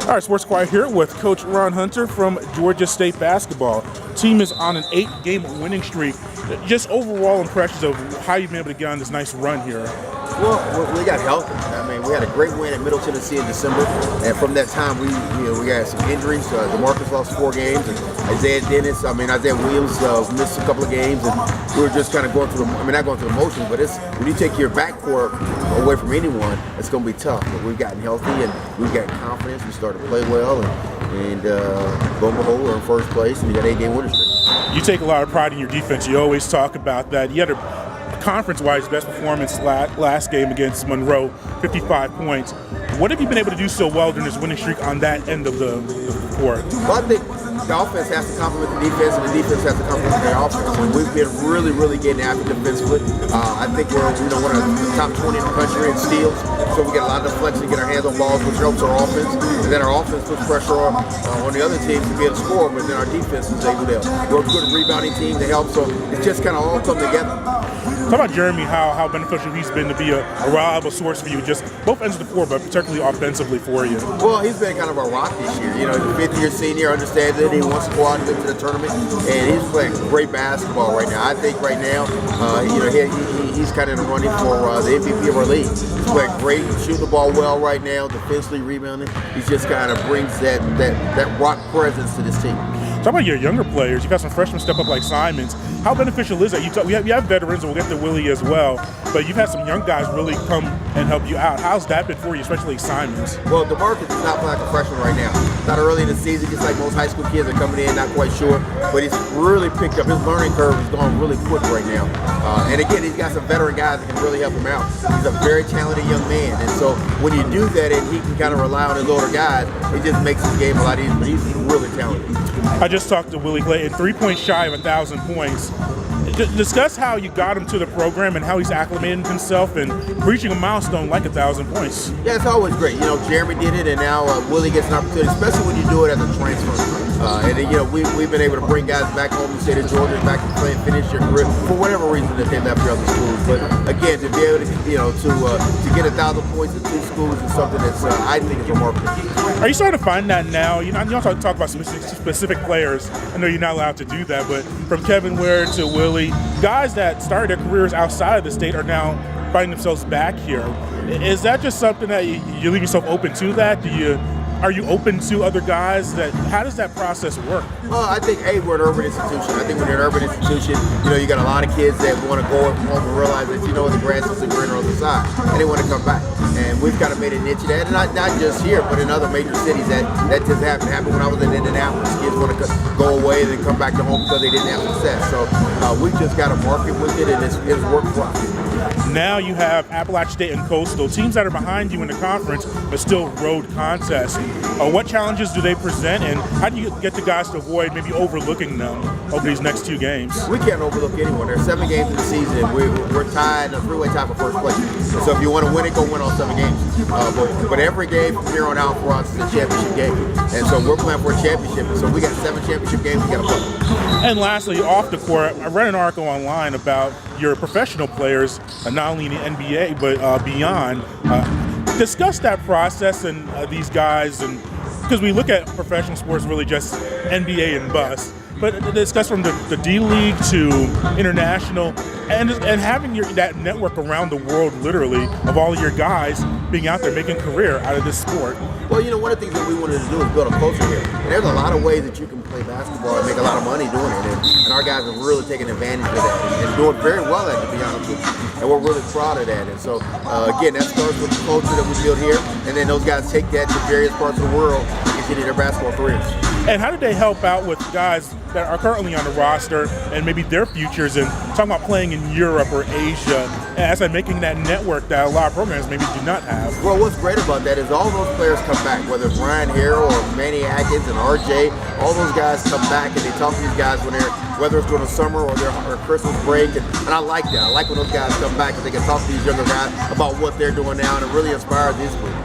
All right, Sports Inquirer here with Coach Ron Hunter from Georgia State basketball. Team is on an 8-game winning streak. Just overall impressions of how you've been able to get on this nice run here. Well, we got healthy. I mean, we had a great win at Middle Tennessee in December, and from that time, we had some injuries. D'Marcus lost 4 games, and Isaiah Williams missed a couple of games, and we were just kind of going through not going through the motions, but it's when you take your backcourt away from anyone, it's going to be tough. But we've gotten healthy, and we've got confidence. We started to play well, and lo and behold, we're in first place, and we got 8-game winning streak. You take a lot of pride in your defense. You always talk about that. You had a conference-wise best performance last game against Monroe, 55 points. What have you been able to do so well during this winning streak on that end of the court? Well, I think the offense has to complement the defense, and the defense has to complement the offense. And we've been really getting after defensively. I think we're one of the top 20 in the country in steals, so we get a lot of deflection, get our hands on balls, which helps our offense. And then our offense puts pressure on the other team to be able to score, but then our defense is able to work good rebounding team to help. So it's just kind of all come together. Talk about Jeremy, how beneficial he's been to be a reliable source for you, just both ends of the floor, but particularly offensively for you. Well, he's been kind of a rock this year. He's a 5th-year senior, understands that he wants to go out and get to the tournament, and he's playing great basketball right now. I think right now, he's kind of in the running for the MVP of our league. He's playing great, shooting the ball well right now, defensively rebounding. He just kind of brings that rock presence to this team. Talk about your younger players. You've got some freshmen step up like Simonds. How beneficial is that? We have veterans, and we'll get to Willie as well, but you've had some young guys really come and help you out. How's that been for you, especially Simonds? Well, D'Marcus is not playing like a freshman right now. Not early in the season, just like most high school kids are coming in, not quite sure, but he's really picked up. His learning curve is going really quick right now. And again, he's got some veteran guys that can really help him out. He's a very talented young man, and so when you do that and he can kind of rely on his older guys, it just makes his game a lot easier, but he's really talented. I just talked to Willie Clayton, 3 points shy of 1,000 points. Discuss how you got him to the program and how he's acclimated himself and reaching a milestone like 1,000 points. Yeah, it's always great. Jeremy did it, and now Willie gets an opportunity, especially when you do it as a transfer. We've been able to bring guys back home to the state of Georgia, back to play and finish their career for whatever reason that they left their other schools. But again, to be able to get 1,000 points in 2 schools is something that's I think is remarkable. Are you starting to find that now? You don't talk about specific players. I know you're not allowed to do that, but from Kevin Ware to Willie, guys that started their careers outside of the state are now finding themselves back here. Is that just something that you leave yourself open to that? Are you open to other guys? How does that process work? Well, I think, we're an urban institution. I think when you're an urban institution, you got a lot of kids that want to go home and realize that, the grass is greener on the side, and they want to come back. And we've kind of made a niche of that, and not just here, but in other major cities. That just happened when I was in Indianapolis. Kids want to go away and then come back to home because they didn't have success. So we've just got to market with it, and it's worked for us. Now you have Appalachian State and Coastal, teams that are behind you in the conference, but still road contests. What challenges do they present, and how do you get the guys to avoid maybe overlooking them over these next 2 games? We can't overlook anyone. There's 7 games in the season. We're tied, a 3-way tie for first place. So if you want to win it, go win all 7 games. But every game from here on out for us is a championship game. And so we're playing for a championship. So we got 7 championship games we got to play. And lastly, off the court, I read an article online about your professional players, not only in the NBA, but beyond. Discuss that process and these guys, and because we look at professional sports really just NBA and bust, but discuss from the D League to international, and having that network around the world, literally, of all of your guys being out there making a career out of this sport. Well, one of the things that we wanted to do is build a culture here. And there's a lot of ways that you can play basketball and make a lot of money doing it. And our guys have really taken advantage of that and doing very well at it, to be honest with you. And we're really proud of that. And so, again, that starts with the culture that we build here. And then those guys take that to various parts of the world and continue their basketball careers. And how do they help out with guys that are currently on the roster and maybe their futures, and talking about playing in Europe or Asia, as I'm making that network that a lot of programs maybe do not have? Well, what's great about that is all those players come back, whether it's Ryan Harrell or Manny Atkins and RJ, all those guys come back and they talk to these guys whether it's during the summer or their Christmas break, and I like that. I like when those guys come back and they can talk to these younger guys about what they're doing now, and it really inspires these groups.